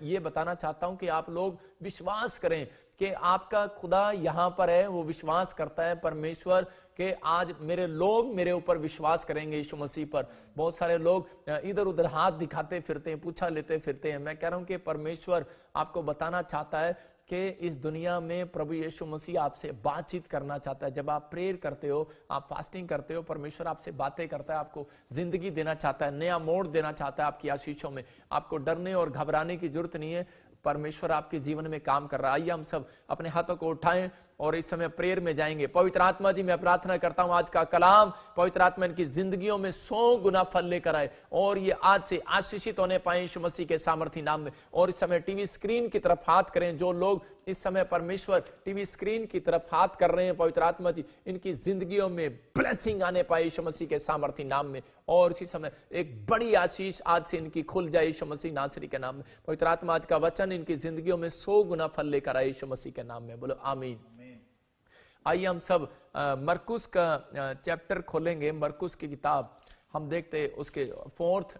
ये बताना चाहता हूं कि आप लोग विश्वास करें कि आपका खुदा यहां पर है, वो विश्वास करता है परमेश्वर के आज मेरे लोग मेरे ऊपर विश्वास करेंगे यीशु मसीह पर। बहुत सारे लोग इधर उधर हाथ दिखाते फिरते हैं, पूछा लेते फिरते हैं। मैं कह रहा हूं कि परमेश्वर आपको बताना चाहता है कि इस दुनिया में प्रभु यीशु मसीह आपसे बातचीत करना चाहता है। जब आप प्रेयर करते हो, आप फास्टिंग करते हो, परमेश्वर आपसे बातें करता है, आपको जिंदगी देना चाहता है, नया मोड़ देना चाहता है आपकी आशीषों में। आपको डरने और घबराने की जरूरत नहीं है, परमेश्वर आपके जीवन में काम कर रहा है। आइए हम सब अपने हाथों को उठाएं और इस समय प्रेयर में जाएंगे। पवित्र आत्मा जी, मैं प्रार्थना करता हूं आज का कलाम पवित्र आत्मा इनकी जिंदगियों में 100 गुना फल लेकर आए और ये आज से आशीषित होने पाए यीशु मसीह के सामर्थी नाम में। और इस समय टीवी स्क्रीन की तरफ हाथ करें, जो लोग इस समय परमेश्वर टीवी स्क्रीन की तरफ हाथ कर रहे हैं, पवित्र आत्मा जी इनकी जिंदगियों में ब्लेसिंग आने पाए यीशु मसीह के सामर्थी नाम में। और इसी समय एक बड़ी आशीष आज से इनकी खुल जाए यीशु मसीह नासरी के नाम में। पवित्र आत्मा आज का वचन इनकी जिंदगियों में 100 गुना फल लेकर आए यीशु मसीह के नाम में। बोलो आमीन। आइए हम सब मरकुस का चैप्टर खोलेंगे। मरकुस की किताब हम देखते उसके 4th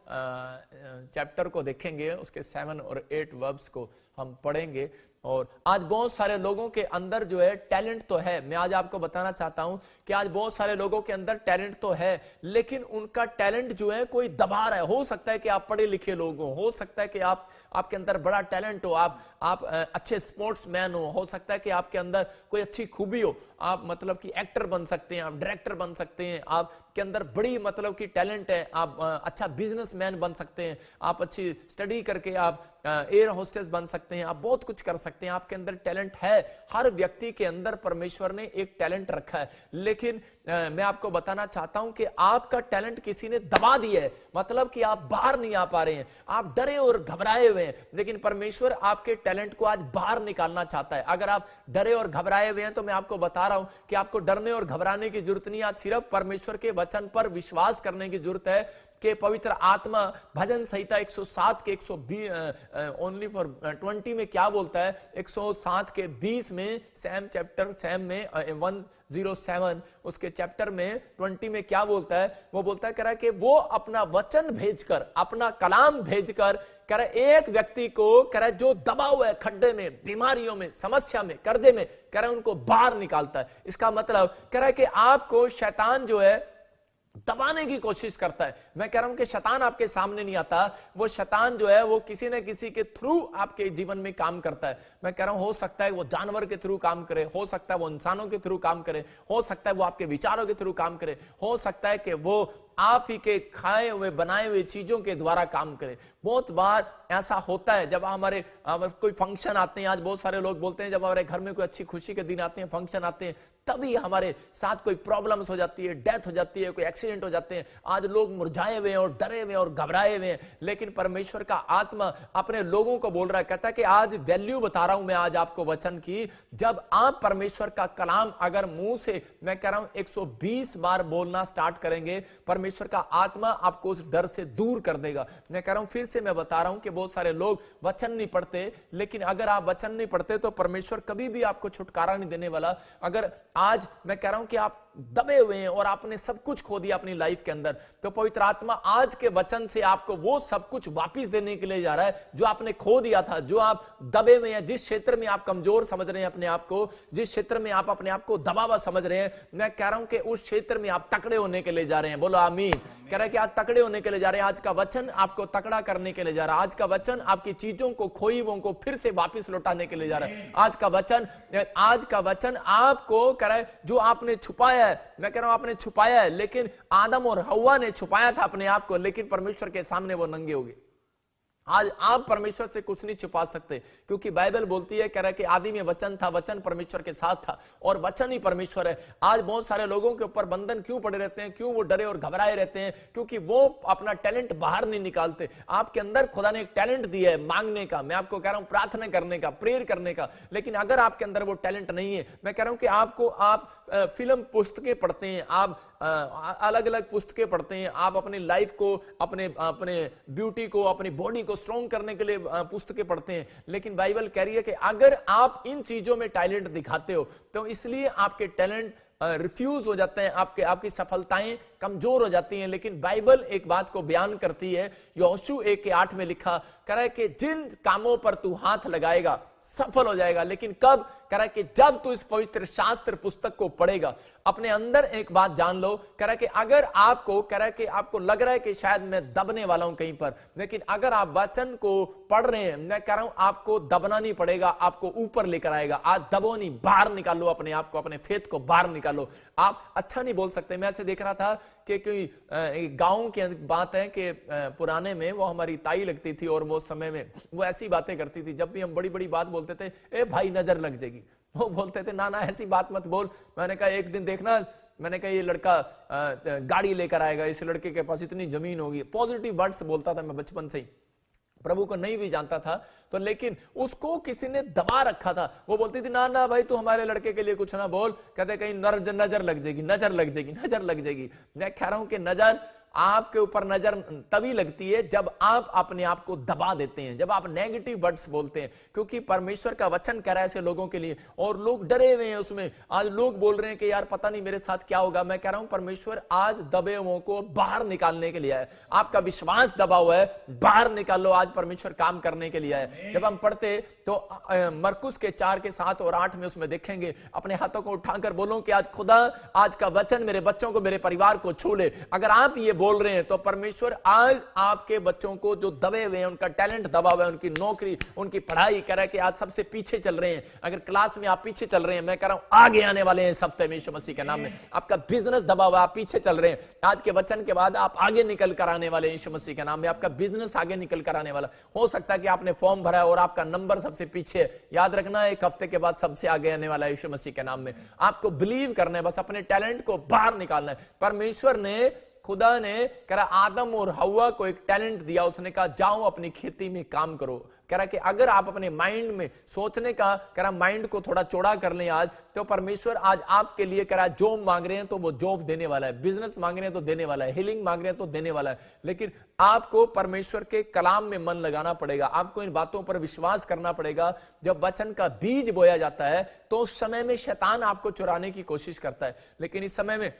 चैप्टर को देखेंगे, उसके 7 और 8 वर्ब्स को हम पढ़ेंगे। और आज बहुत सारे लोगों के अंदर जो है टैलेंट तो है। मैं आज आपको बताना चाहता हूं कि आज बहुत सारे लोगों के अंदर टैलेंट तो है, लेकिन उनका टैलेंट जो है कोई दबा रहा है। हो सकता है कि आप पढ़े लिखे लोग हो सकता है कि आपके अंदर बड़ा टैलेंट हो, आप अच्छे स्पोर्ट्समैन हो सकता है कि आपके अंदर कोई अच्छी खूबी हो, आप मतलब कि एक्टर बन सकते हैं, आप डायरेक्टर बन सकते हैं, आपके अंदर बड़ी मतलब कि टैलेंट है, आप अच्छा बिजनेसमैन बन सकते हैं, आप अच्छी स्टडी करके आप एयर होस्टेस बन सकते हैं, आप बहुत कुछ कर सकते हैं। आपके अंदर टैलेंट है। हर व्यक्ति के अंदर परमेश्वर ने एक टैलेंट रखा है, लेकिन मैं आपको बताना चाहता हूं कि आपका टैलेंट किसी ने दबा दिया है, मतलब कि आप बाहर नहीं आ पा रहे हैं, आप डरे और घबराए हुए हैं। लेकिन परमेश्वर आपके टैलेंट को आज बाहर निकालना चाहता है। अगर आप डरे और घबराए हुए हैं तो मैं आपको बता रहा हूं कि आपको डरने और घबराने की जरूरत नहीं। आज सिर्फ परमेश्वर के वचन पर विश्वास करने की जरूरत है कि पवित्र आत्मा भजन संहिता 107 के 120 ओनली फॉर 20 में क्या बोलता है। 107 के 20 में सैम में 107 उसके चैप्टर में 20 में क्या बोलता है। वो बोलता है कह रहा है कि वो अपना वचन भेजकर, अपना कलाम भेजकर कह रहा है एक व्यक्ति को कह रहा है जो दबा हुआ है खड्डे में, बीमारियों में, समस्या में, कर्जे में, कह रहा है उनको बाहर निकालता है। इसका मतलब कह रहा है कि आपको शैतान जो है दबाने की कोशिश करता है। मैं कह रहा हूं कि शैतान आपके सामने नहीं आता, वो शैतान जो है वो किसी न किसी के थ्रू आपके जीवन में काम करता है। मैं कह रहा हूं हो सकता है वो जानवर के थ्रू काम करे, हो सकता है वो इंसानों के थ्रू काम करे, हो सकता है वो आपके विचारों के थ्रू काम करे, हो सकता है कि वो आप ही के खाए हुए बनाए हुए चीजों के द्वारा काम करे। बहुत बार ऐसा होता है जब हमारे कोई फंक्शन आते हैं। आज बहुत सारे लोग बोलते हैं जब हमारे घर में कोई अच्छी खुशी के दिन आते हैं, फंक्शन आते हैं, तभी हमारे साथ कोई प्रॉब्लम्स हो जाती है, डेथ हो जाती है, कोई एक्सीडेंट हो जाते हैं। आज लोग मुरझाए हुए हैं और डरे हुए हैं और घबराए हुए हैं, लेकिन परमेश्वर का आत्मा अपने लोगों को बोल रहा है, कहता है कि आज वैल्यू बता रहा हूं मैं आज आपको वचन की। जब आप परमेश्वर का कलाम अगर मुंह से मैं कह रहा हूं 120 बार बोलना स्टार्ट करेंगे, परमेश्वर का आत्मा आपको उस डर से दूर कर देगा। मैं कह रहा हूं फिर से मैं बता रहा हूं कि बहुत सारे लोग वचन नहीं पढ़ते, लेकिन अगर आप वचन नहीं पढ़ते तो परमेश्वर कभी भी आपको छुटकारा नहीं देने वाला। अगर आज मैं कह रहा हूं कि आप दबे हुए हैं और आपने सब कुछ खो दिया अपनी लाइफ के अंदर, तो पवित्र आत्मा आज के वचन से आपको वो सब कुछ वापस देने के लिए जा रहा है जो आपने खो दिया था, जो आप दबे हुए हैं, जिस क्षेत्र में आप कमजोर समझ रहे हैं अपने आप को, जिस क्षेत्र में आप अपने आप को दबा हुआ समझ रहे हैं। मैं कह रहा हूं कि उस क्षेत्र में आप तकड़े होने के लिए जा रहे हैं। बोलो आमीन। कह रहा है कि आज तकड़े होने के लिए जा रहे हैं। आज का वचन आपको तकड़ा करने के लिए जा रहा है। आज का वचन आपकी चीजों को, खोई हुओं को फिर से वापस लौटाने के लिए जा रहा है। आज का वचन आपको कह रहा है जो आपने छुपाया है, मैं कह रहा हूं आपने छुपाया है, लेकिन आदम और हव्वा ने छुपाया था अपने आप को, लेकिन परमेश्वर के सामने वो नंगे हो गए। आज आप परमेश्वर से कुछ नहीं छुपा सकते, क्योंकि बाइबल बोलती है, कह रहा है कि आदि में वचन था, वचन परमेश्वर के साथ था और वचन ही परमेश्वर है। आज बहुत सारे लोगों के ऊपर बंधन क्यों पड़े रहते हैं, क्यों वो डरे और घबराए रहते हैं, क्योंकि वो अपना टैलेंट बाहर नहीं निकालते। आपके अंदर खुदा ने एक टैलेंट दिया है मांगने का, मैं आपको कह रहा हूं प्रार्थना करने का, प्रेयर करने का, लेकिन अगर आपके अंदर वो टैलेंट नहीं है, मैं कह रहा हूं कि आप फिल्म पुस्तकें पढ़ते हैं, आप अलग अलग पुस्तकें पढ़ते हैं, आप अपनी लाइफ को, अपने ब्यूटी को, अपनी बॉडी को स्ट्रॉन्ग करने के लिए पुस्तकें पढ़ते हैं, लेकिन बाइबल कह रही है कि अगर आप इन चीजों में टैलेंट दिखाते हो तो इसलिए आपके टैलेंट रिफ्यूज हो जाते हैं, आपकी सफलताएं कमजोर हो जाती हैं। लेकिन बाइबल एक बात को बयान करती है, यहोशू 1:8 में लिखा कह रहा है कि जिन कामों पर तू हाथ लगाएगा सफल हो जाएगा। लेकिन कब? कह रहा है कि जब तू इस पवित्र शास्त्र पुस्तक को पढ़ेगा। अपने अंदर एक बात जान लो, कह रहा है कि अगर आपको कह रहा है कि आपको लग रहा है कि शायद मैं दबने वाला हूं कहीं पर, लेकिन अगर आप वचन को पढ़ रहे हैं, मैं कह रहा हूं आपको दबना नहीं पड़ेगा, आपको ऊपर लेकर आएगा। आज दबो नहीं, बाहर निकालो अपने आप को, अपने फेथ को बाहर निकालो। आप अच्छा नहीं बोल सकते। मैं ऐसे देख रहा था कि कोई गांव की बात है कि पुराने में वो हमारी ताई लगती थी और वो समय में वो ऐसी बातें करती थी, जब भी हम बड़ी बड़ी बात बोलते थे, ए भाई नजर लग जाएगी, वो बोलते थे ना ना ऐसी बात मत बोल। मैंने कहा एक दिन देखना, मैंने कहा ये लड़का गाड़ी लेकर आएगा, इस लड़के के पास इतनी जमीन होगी। पॉजिटिव वर्ड्स बोलता था मैं बचपन से ही, प्रभु को नहीं भी जानता था तो, लेकिन उसको किसी ने दबा रखा था। वो बोलती थी ना ना भाई तू हमारे लड़के के लिए कुछ ना बोल, कहते कहीं नजर लग जाएगी, नजर लग जाएगी, नजर लग जाएगी। मैं कह रहा हूं कि नजर आपके ऊपर नजर तभी लगती है जब आप अपने आप को दबा देते हैं, जब आप नेगेटिव वर्ड्स बोलते हैं। क्योंकि परमेश्वर का वचन कह रहा है ऐसे लोगों के लिए, और लोग डरे हुए हैं उसमें। आज लोग बोल रहे हैं कि यार पता नहीं मेरे साथ क्या होगा। मैं कह रहा हूं परमेश्वर आज दबे हुओं को बाहर निकालने के लिए है। आपका विश्वास दबा हुआ है, बाहर निकालो, आज परमेश्वर काम करने के लिए है। जब हम पढ़ते तो मरकुस के 4:7 और 8 में उसमें देखेंगे, अपने हाथों को उठाकर बोलो कि आज खुदा आज का वचन मेरे बच्चों को, मेरे परिवार को छू ले। अगर आप ये बोल रहे हैं तो परमेश्वर आज आपके बच्चों को जो दबे हुए हैं, उनका टैलेंट दबा हुआ है, उनकी नौकरी, उनकी पढ़ाई कर रहा है कि आज सबसे पीछे चल रहे हैं। अगर क्लास में आप पीछे चल रहे हैं, मैं कह रहा हूं आगे आने वाले हैं इस हफ्ते में यीशु मसीह के नाम में। आपका बिजनेस दबा हुआ, आप पीछे चल रहे हैं, आज के वचन के बाद आप आगे निकल कर आने वाले हैं यीशु मसीह के नाम में। आपका बिजनेस आगे निकल कर आने वाला। हो सकता है कि आपने फॉर्म भरा है और आपका नंबर सबसे पीछे है, याद रखना एक हफ्ते के बाद सबसे आगे आने वाला है यीशु मसीह के नाम में। आपको बिलीव करना है, बस अपने टैलेंट को बाहर निकालना है। परमेश्वर ने, खुदा ने कह रहा आदम और हव्वा को एक टैलेंट दिया, उसने कहा जाओ अपनी खेती में काम करो। कह रहा कि अगर आप अपने माइंड में सोचने का, कह रहा माइंड को थोड़ा चौड़ा कर लें आज, तो परमेश्वर आज आपके लिए कह रहा जॉब मांग रहे हैं तो वो जॉब देने वाला है, बिजनेस मांग रहे हैं तो देने वाला है, हीलिंग मांग रहे हैं तो देने वाला है। लेकिन आपको परमेश्वर के कलाम में मन लगाना पड़ेगा, आपको इन बातों पर विश्वास करना पड़ेगा। जब वचन का बीज बोया जाता है तो उस समय में शैतान आपको चुराने की कोशिश करता है, लेकिन इस समय में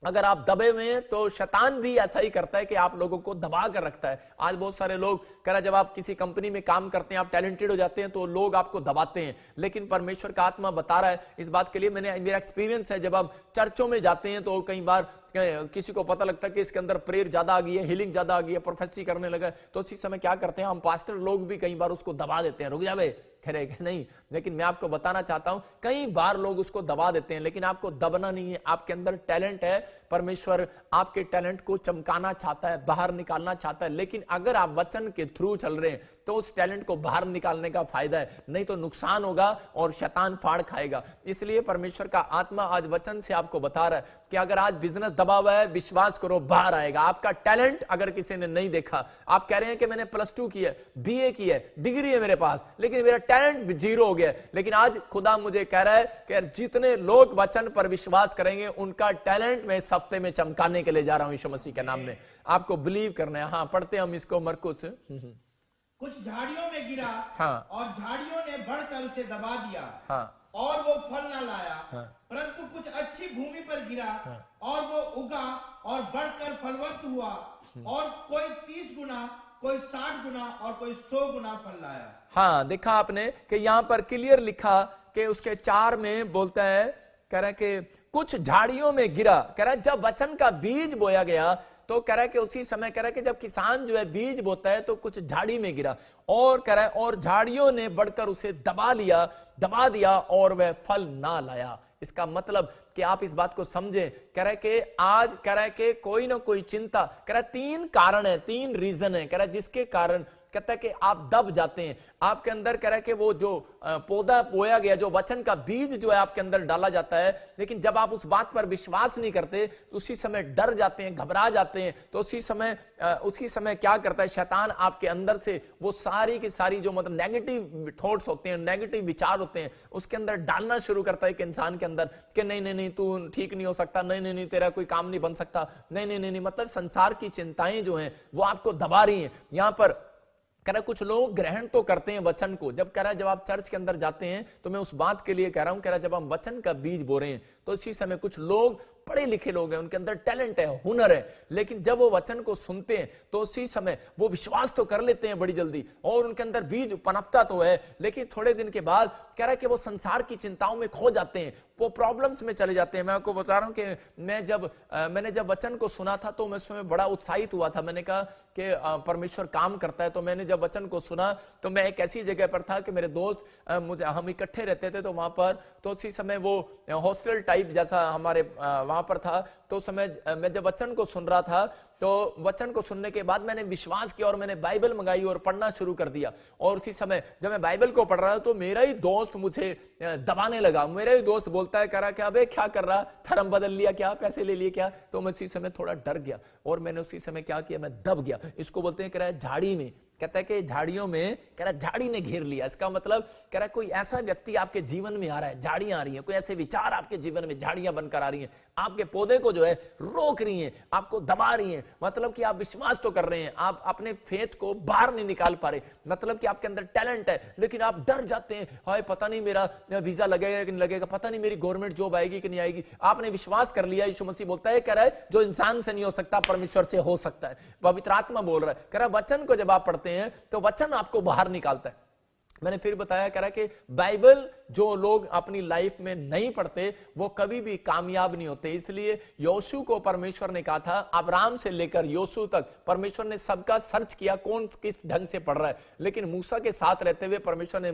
अगर आप दबे हुए हैं तो शैतान भी ऐसा ही करता है कि आप लोगों को दबा कर रखता है। आज बहुत सारे लोग कह रहा है जब आप किसी कंपनी में काम करते हैं, आप टैलेंटेड हो जाते हैं तो लोग आपको दबाते हैं, लेकिन परमेश्वर का आत्मा बता रहा है इस बात के लिए। मेरा एक्सपीरियंस है, जब आप चर्चों में जाते हैं तो कई बार किसी को पता लगता है कि इसके अंदर प्रेयर ज्यादा आ गई है, हीलिंग ज्यादा आ गई है, प्रोफेसी करने लगा है, तो उसी समय क्या करते हैं हम पास्टर लोग भी कई बार उसको दबा देते हैं, रुक जा बे, खैर नहीं। लेकिन मैं आपको बताना चाहता हूं कई बार लोग उसको दबा देते हैं, लेकिन आपको दबना नहीं है। आपके अंदर टैलेंट है, परमेश्वर आपके टैलेंट को चमकाना चाहता है, बाहर निकालना चाहता है। लेकिन अगर आप वचन के थ्रू चल रहे हैं तो उस टैलेंट को बाहर निकालने का फायदा है, नहीं तो नुकसान होगा और शैतान फाड़ खाएगा। इसलिए परमेश्वर का आत्मा आज वचन से आपको बता रहा है कि अगर आज बिजनेस दबा हुआ है, विश्वास करो बाहर आएगा। आपका टैलेंट अगर किसी ने नहीं देखा, आप कह रहे हैं कि मैंने +2 की है, BA की है, डिग्री है मेरे पास, लेकिन मेरा टैलेंट 0 हो गया है। लेकिन आज खुदा मुझे कह रहा है कि जितने लोग वचन पर विश्वास करेंगे उनका टैलेंट मैं इस हफ्ते में चमकाने के लिए जा रहा हूं यीशु मसीह के नाम में। आपको बिलीव करना है। हाँ, पढ़ते हम इसको मरकुस। कुछ झाड़ियों में गिरा, हाँ, और झाड़ियों ने बढ़कर उसे दबा दिया, हाँ, और वो फल न लाया। हाँ, परंतु कुछ अच्छी भूमि पर गिरा, हाँ, और वो उगा और बढ़कर फलवंत हुआ, और कोई 30 गुना, कोई 60 गुना और कोई 100 गुना फल लाया। हाँ, देखा आपने कि यहां पर क्लियर लिखा कि उसके 4 में बोलता है, कह रहा है कि कुछ झाड़ियों में गिरा। कह रहा है जब वचन का बीज बोया गया तो कह रहा है कि उसी समय कह रहा है कि जब किसान जो है बीज बोता है तो कुछ झाड़ी में गिरा, और कह रहा है और झाड़ियों ने बढ़कर उसे दबा दिया और वह फल ना लाया। इसका मतलब कि आप इस बात को समझें। कह रहा है कि आज कह रहा है कि कोई ना कोई चिंता, कह रहा है 3 कारण है, 3 रीजन है, कह रहा है जिसके कारण कहता है कि आप दब जाते हैं। आपके अंदर कह रहा है कि वो जो पौधा बोया गया, जो वचन का बीज जो है आपके अंदर डाला जाता है, लेकिन जब आप उस बात पर विश्वास नहीं करते तो उसी समय डर जाते हैं, घबरा जाते हैं। तो उसी समय क्या करता है शैतान, आपके अंदर से वो सारी की सारी जो मतलब नेगेटिव थॉट्स होते हैं, नेगेटिव विचार होते हैं, उसके अंदर डालना शुरू करता है कि इंसान के अंदर कि नहीं तू ठीक नहीं हो सकता, नहीं तेरा कोई काम नहीं बन सकता, नहीं। मतलब संसार की चिंताएं जो हैं वो आपको दबा रही हैं। यहां पर कह रहा कुछ लोग ग्रहण तो करते हैं वचन को, जब कह रहा है जब आप चर्च के अंदर जाते हैं तो मैं उस बात के लिए कह रहा हूं, कह रहा जब हम वचन का बीज बो रहे हैं तो इसी समय कुछ लोग पढ़े लिखे लोग हैं, उनके अंदर टैलेंट है, हुनर है, लेकिन जब वो वचन को सुनते हैं तो उसी समय वो विश्वास तो कर लेते हैं बड़ी जल्दी और उनके अंदर बीज पनपता तो है, लेकिन थोड़े दिन के बाद कह रहा है कि वो संसार की चिंताओं में खो जाते हैं, वो प्रॉब्लम्स में चले जाते हैं। मैं आपको बता रहा हूं कि मैंने जब वचन को सुना था तो मैं उसमें बड़ा उत्साहित हुआ था। मैंने कहा कि परमेश्वर काम करता है। तो मैंने जब वचन को सुना तो मैं एक ऐसी जगह पर था कि मेरे दोस्त हम इकट्ठे रहते थे, तो वहां पर तो उसी समय वो हॉस्टल टाइप जैसा हमारे वहां पर था। तो उस समय मैं जब वचन को सुन रहा था तो वचन को सुनने के बाद मैंने विश्वास किया और मैंने बाइबल मंगाई और पढ़ना शुरू कर दिया। और उसी समय जब मैं बाइबल को पढ़ रहा था तो मेरा ही दोस्त मुझे दबाने लगा। मेरा ही दोस्त बोलता है, कह रहा क्या बे क्या कर रहा, धर्म बदल लिया क्या, पैसे ले लिए क्या। तो मैं उसी समय थोड़ा डर गया और मैंने उसी समय क्या किया, मैं दब गया। इसको बोलते हैं कह रहा है झाड़ी में, कहता है कि झाड़ियों में कह रहा झाड़ी ने घेर लिया। इसका मतलब कह रहा कोई ऐसा व्यक्ति आपके जीवन में आ रहा है, झाड़ियां आ रही हैं, कोई ऐसे विचार आपके जीवन में झाड़ियां बनकर आ रही हैं, आपके पौधे को जो है रोक रही हैं, आपको दबा रही हैं। मतलब कि आप विश्वास तो कर रहे हैं, आप अपने फेथ को बाहर नहीं निकाल पा रहे। मतलब कि आपके अंदर टैलेंट है लेकिन आप डर जाते हैं, हाय पता नहीं मेरा वीजा लगेगा कि नहीं लगेगा, पता नहीं मेरी गवर्नमेंट जॉब आएगी कि नहीं आएगी। आपने विश्वास कर लिया। यीशु मसीह बोलता है, कह रहा है जो इंसान से नहीं हो सकता परमेश्वर से हो सकता है। पवित्र आत्मा बोल रहा है, कह रहा वचन को जब आप पढ़ते हैं तो वचन आपको बाहर निकालता है। मैंने फिर बताया कह रहा कि बाइबल जो लोग अपनी लाइफ में नहीं पढ़ते वो कभी भी कामयाब नहीं होते। इसलिए योशू को परमेश्वर ने कहा था, अब्राहम से लेकर योशू तक परमेश्वर ने सबका सर्च किया कौन किस ढंग से पढ़ रहा है, लेकिन मूसा के साथ रहते हुए परमेश्वर ने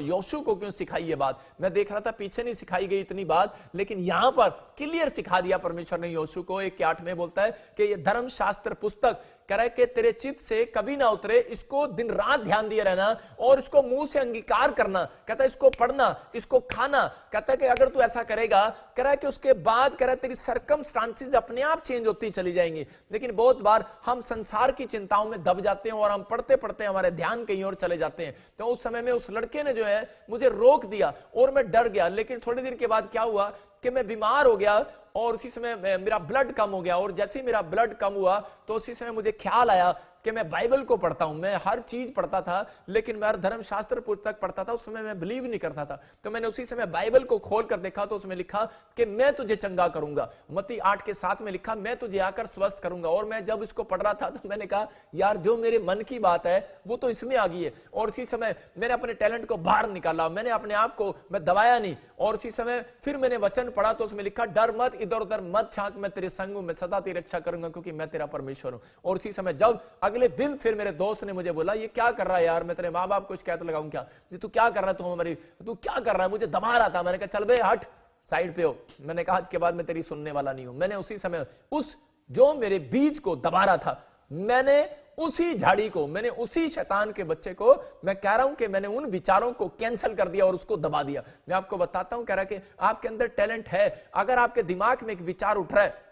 योशू को क्यों सिखाई ये बात। मैं देख रहा था पीछे नहीं सिखाई गई इतनी बात, लेकिन यहां पर क्लियर सिखा दिया परमेश्वर ने योशू को। 1:8 में बोलता है कि ये धर्मशास्त्र पुस्तक कह रहा है कि तेरे चित्त से कभी ना उतरे, इसको दिन रात ध्यान दिए रहना और इसको मुंह से अंगीकार करना। कहता है इसको पढ़ना, इसको खाना। कहता है कि अगर तू ऐसा करेगा, कह रहा है कि उसके बाद कह रहा है तेरी सर्कमस्टांसेस अपने आप चेंज होती चली जाएंगी। लेकिन बहुत बार हम संसार की चिंताओं में दब जाते हैं और हम पढ़ते पढ़ते हमारे ध्यान कहीं और चले जाते हैं। तो उस समय में उस लड़के ने जो है मुझे रोक दिया और मैं डर गया। लेकिन थोड़ी देर के बाद क्या हुआ कि मैं बीमार हो गया और उसी समय मेरा ब्लड कम हो गया। और जैसे ही मेरा ब्लड कम हुआ तो उसी समय मुझे ख्याल आया कि मैं बाइबल को पढ़ता हूं। मैं हर चीज पढ़ता था लेकिन मैं हर धर्मशास्त्र पुस्तक पढ़ता था, उस समय मैं बिलीव नहीं करता था। तो मैंने उसी समय बाइबल को खोल कर देखा तो उसमें लिखा कि मैं तुझे चंगा करूंगा। मत्ती 8:7 में लिखा मैं तुझे आकर स्वस्थ करूंगा। और मैं जब इसको पढ़ रहा था तो मैंने कहा यार जो मेरे मन की बात है वो तो इसमें आ गई है। और उसी समय मैंने अपने टैलेंट को बाहर निकाला, मैंने अपने आप को मैं दबाया नहीं। और उसी समय फिर मैंने वचन पढ़ा तो उसमें लिखा डर मत, इधर उधर मत झांक, मैं तेरे संग हूं, मैं सदा तेरी रक्षा करूंगा क्योंकि मैं तेरा परमेश्वर हूं। और उसी समय जब अगले दिन फिर मेरे दोस्त ने मुझे बोला ये क्या कर रहा है यार, मैं तेरे माँ बाप को शिकायत लगाऊं क्या, तू क्या कर रहा है, तू क्या कर रहा है, मुझे दबा रहा था। मैंने कहा चल बे हट साइड पे हो। मैंने कहा आज के बाद मैं तेरी सुनने वाला नहीं हूं। मैंने उसी समय उस जो मेरे बीज को दबा रहा था, मैंने उसी झाड़ी को, मैंने उसी शैतान के बच्चे को, मैं कह रहा हूं कि मैंने उन विचारों को कैंसिल कर दिया और उसको दबा दिया। मैं आपको बताता हूं, कह रहा कि आपके अंदर टैलेंट है। अगर आपके दिमाग में एक विचार उठ रहा है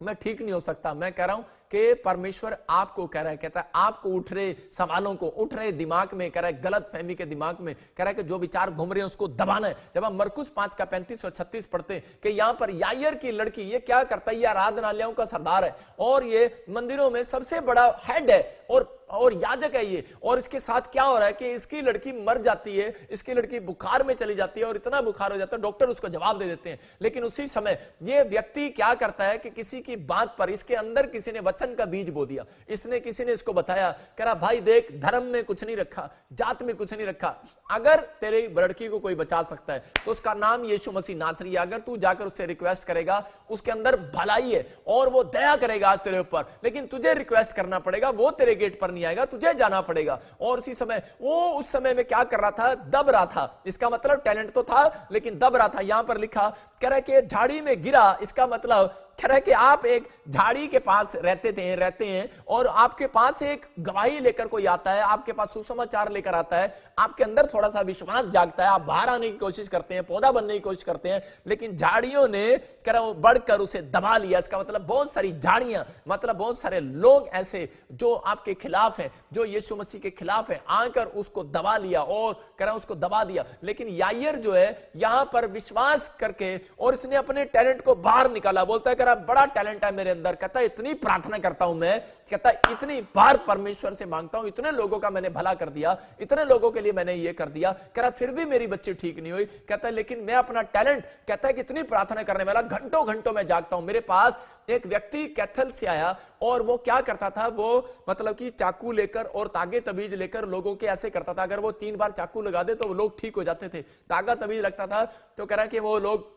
मैं ठीक नहीं हो सकता, मैं कह रहा हूं कि परमेश्वर आपको कह रहा है, कहता है आपको उठ रहे सवालों को, उठ रहे दिमाग में, कह रहा है गलत फहमी के दिमाग में, कह रहा है कि जो विचार घूम रहे हैं उसको दबाना है। जब हम मरकुस 5:35 और 36 पढ़ते हैं कि यहां पर यायर की लड़की ये क्या करता है, ये आराधनालयों का सरदार है और ये मंदिरों में सबसे बड़ा हेड है और याजक है ये। और इसके साथ क्या हो रहा है कि इसकी लड़की मर जाती है, इसकी लड़की बुखार में चली जाती है और इतना बुखार हो जाता है डॉक्टर उसको जवाब दे देते हैं। लेकिन उसी समय ये व्यक्ति क्या करता है कि किसी की बात पर, इसके अंदर किसी ने वचन का बीज बो दिया, इसने किसी ने इसको बताया, कह रहा भाई देख धर्म में कुछ नहीं रखा, जात में कुछ नहीं रखा, अगर तेरी लड़की को कोई बचा सकता है तो उसका नाम यीशु मसीह नासरी है। अगर तू जाकर उससे रिक्वेस्ट करेगा उसके अंदर भलाई है और वो दया करेगा आज तेरे ऊपर, लेकिन तुझे रिक्वेस्ट करना पड़ेगा, वो तेरे गेट पर नहीं आएगा, तुझे जाना पड़ेगा। और उसी समय वो उस समय में क्या कर रहा था, दब रहा था। इसका मतलब टैलेंट तो था लेकिन दब रहा था। यहां पर लिखा कह रहा कि झाड़ी में गिरा, इसका मतलब कह रहा है कि आप एक झाड़ी के पास रहते हैं और आपके पास एक गवाही लेकर कोई आता है, आपके पास सुसमाचार लेकर आता है, आपके अंदर थोड़ा सा विश्वास जागता है, आप बाहर आने की कोशिश करते हैं, पौधा बनने की कोशिश करते हैं, लेकिन झाड़ियों ने कह रहा बढ़कर उसे दबा लिया। इसका मतलब बहुत सारी झाड़ियां, मतलब बहुत सारे लोग ऐसे जो आपके खिलाफ हैं, जो यीशु मसीह के खिलाफ है, आकर उसको दबा लिया और कह रहा उसको दबा दिया। लेकिन यायर जो है यहां पर विश्वास करके और इसने अपने टैलेंट को बाहर निकाला, बोलता है करा बड़ा टैलेंट है मेरे अंदर, कहता है इतनी प्रार्थना करता हूं मैं, कहता है इतनी बार परमेश्वर से मांगता हूं, इतने लोगों का मैंने भला कर दिया, इतने लोगों के लिए मैंने ये कर दिया, कह रहा फिर भी मेरी बच्ची ठीक नहीं हुई। कहता है लेकिन मैं अपना टैलेंट, कहता है कितनी प्रार्थना करने वाला, घंटों घंटों में जागता हूं। मेरे पास एक व्यक्ति कैथल से आया और वो क्या करता था, वो मतलब कि चाकू लेकर और तागे तबीज लेकर लोगों के ऐसे करता था, अगर वो 3 बार चाकू लगा दे तो वो लोग ठीक हो जाते थे। तागा तबीज लगता था तो कह रहा है कि वो लोग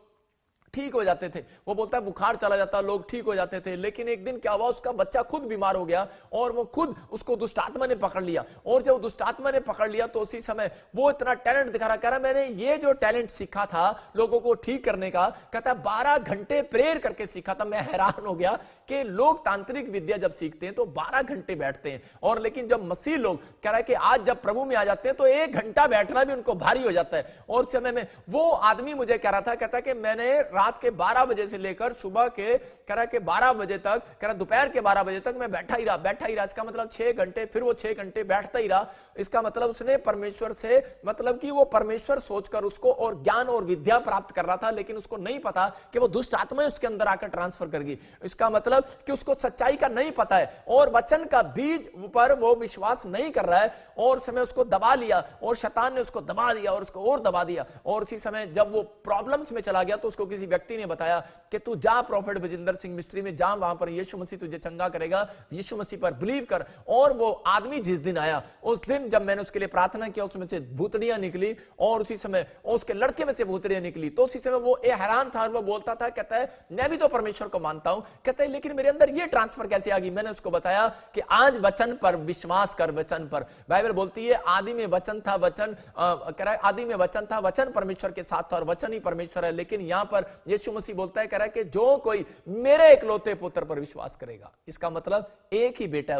ठीक हो जाते थे। वो बोलता है बुखार चला जाता, लोग ठीक हो जाते थे। लेकिन एक दिन क्या हुआ, उसका बच्चा खुद बीमार हो गया और वो खुद उसको दुष्ट आत्मा ने पकड़ लिया, और जब दुष्ट आत्मा ने पकड़ लिया तो उसी समय वो इतना टैलेंट दिखा रहा, कह रहा मैंने ये जो टैलेंट सीखा था लोगों को ठीक करने का, कहता 12 घंटे प्रेयर करके सीखा था। मैं हैरान हो गया कि लोग तांत्रिक विद्या जब सीखते हैं तो 12 घंटे बैठते हैं, और लेकिन जब मसीह लोग, कह रहा है कि आज जब प्रभु में आ जाते हैं तो 1 घंटा बैठना भी उनको भारी हो जाता है। और उस समय में वो आदमी मुझे कह रहा था, कहता कि मैंने रात के 12 बजे से लेकर सुबह के, कह रहा कि 12 बजे तक, कह रहा दोपहर के 12 बजे तक मैं बैठा ही रहा। इसका मतलब 6 घंटे, फिर वो 6 घंटे बैठता ही रहा। इसका मतलब उसने परमेश्वर से, मतलब कि वो परमेश्वर सोचकर उसको और ज्ञान और विद्या प्राप्त कर रहा था, लेकिन उसको नहीं पता कि वो दुष्ट आत्मा उसके अंदर आकर ट्रांसफर करेगी। इसका मतलब कि उसको सच्चाई का नहीं पता है और वचन का बीज पर वो विश्वास नहीं कर रहा है, और समय उसको दबा लिया और शैतान ने उसको दबा दिया और उसको और दबा दिया। और उसी समय जब वो प्रॉब्लम्स में चला गया तो उसको किसी व्यक्ति ने बताया कि तू जा प्रॉफिट बजिंदर सिंह मिस्ट्री में जा, वहां पर यीशु मसीह तुझे चंगा करेगा, यीशु मसीह पर बिलीव कर। और वो आदमी जिस दिन आया, उस दिन जब मैंने उसके लिए प्रार्थना किया, उसमें से भूतड़ियां निकली, और उसी समय उसके लड़के में से भूतड़ियां निकली। तो उसी समय वो हैरान था और वो बोलता था, कहता है मैं भी तो परमेश्वर को मानता हूं, कहता है लेकिन मेरे अंदर ये ट्रांसफर कैसे आ गई। मैंने उसको बताया कि आज वचन पर विश्वास कर, वचन पर। बाइबल बोलती है आदि में वचन था, वचन कह रहा है आदि में वचन था, वचन परमेश्वर के साथ था और वचन ही परमेश्वर है। लेकिन यहां पर यीशु मसीह बोलता है, कह रहा है कि जो कोई मेरे इकलौते पुत्र पर विश्वास करेगा, इसका मतलब एक ही बेटा है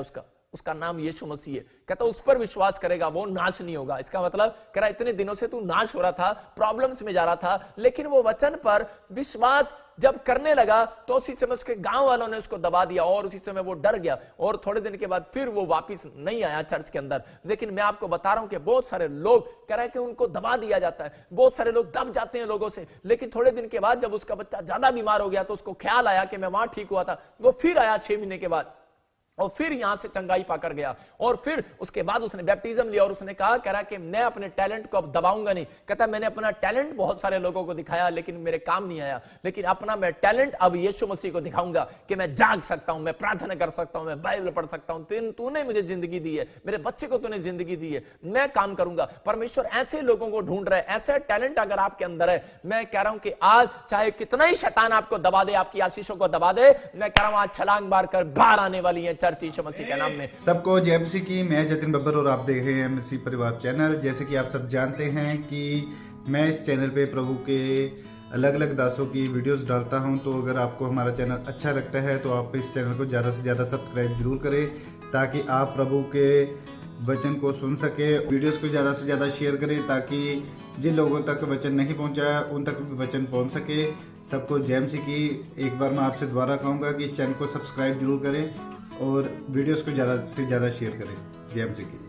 उसका नाम यीशु मसीह है, कहता उस पर विश्वास करेगा वो नाश नहीं होगा। इसका मतलब कह रहा इतने दिनों से तू नाश हो रहा था, प्रॉब्लम्स में जा रहा था, लेकिन वो वचन पर विश्वास जब करने लगा तो उसी समय उसके गांव वालों ने उसको दबा दिया और उसी समय वो डर गया, और थोड़े दिन के बाद फिर वो वापस नहीं आया चर्च के अंदर। लेकिन मैं आपको बता रहा हूं कि बहुत सारे लोग कह रहे हैं कि उनको दबा दिया जाता है, बहुत सारे लोग दब जाते हैं लोगों से, लेकिन थोड़े दिन के बाद जब उसका बच्चा ज्यादा बीमार हो गया तो उसको ख्याल आया कि मैं वहां ठीक हुआ था, वो फिर आया 6 महीने के बाद और फिर यहां से चंगाई पाकर गया। और फिर उसके बाद उसने बैप्टिज्म लिया और उसने कहा, कह रहा कि मैं अपने टैलेंट को अब दबाऊंगा नहीं। कहता मैंने अपना टैलेंट बहुत सारे लोगों को दिखाया लेकिन मेरे काम नहीं आया, लेकिन अपना मैं टैलेंट अब यीशु मसीह को दिखाऊंगा कि मैं जाग सकता हूं, मैं प्रार्थना कर सकता हूं, मैं बाइबल पढ़ सकता हूं, तूने मुझे जिंदगी दी है, मेरे बच्चे को तूने जिंदगी दी है, मैं काम करूंगा। परमेश्वर ऐसे लोगों को ढूंढ रहा है, ऐसा टैलेंट अगर आपके अंदर है, मैं कह रहा हूं कि आज चाहे कितना ही शैतान आपको दबा दे, आपकी आशीषों को दबा दे, मैं कह रहा हूं आज छलांग मार कर बाहर आने वाली है चर्च यीशु मसीह के नाम में। सबको जय मसीह की। मैं जतिन बब्बर और आप देख रहे हैं मसीह परिवार चैनल। जैसे कि आप सब जानते हैं कि मैं इस चैनल पे प्रभु के अलग अलग दासों की वीडियोस डालता हूं, तो अगर आपको हमारा चैनल अच्छा लगता है तो आप इस चैनल को ज़्यादा से ज़्यादा सब्सक्राइब जरूर करें, ताकि आप प्रभु के वचन को सुन सके। वीडियोस को ज़्यादा से ज़्यादा शेयर करें ताकि जिन लोगों तक वचन नहीं पहुंचा उन तक भी वचन पहुंच सके। सबको जय मसीह की। एक बार मैं आपसे दोबारा कहूँगा कि इस चैनल को सब्सक्राइब जरूर करें और वीडियोस को ज़्यादा से ज़्यादा शेयर करें। जय मसीह की।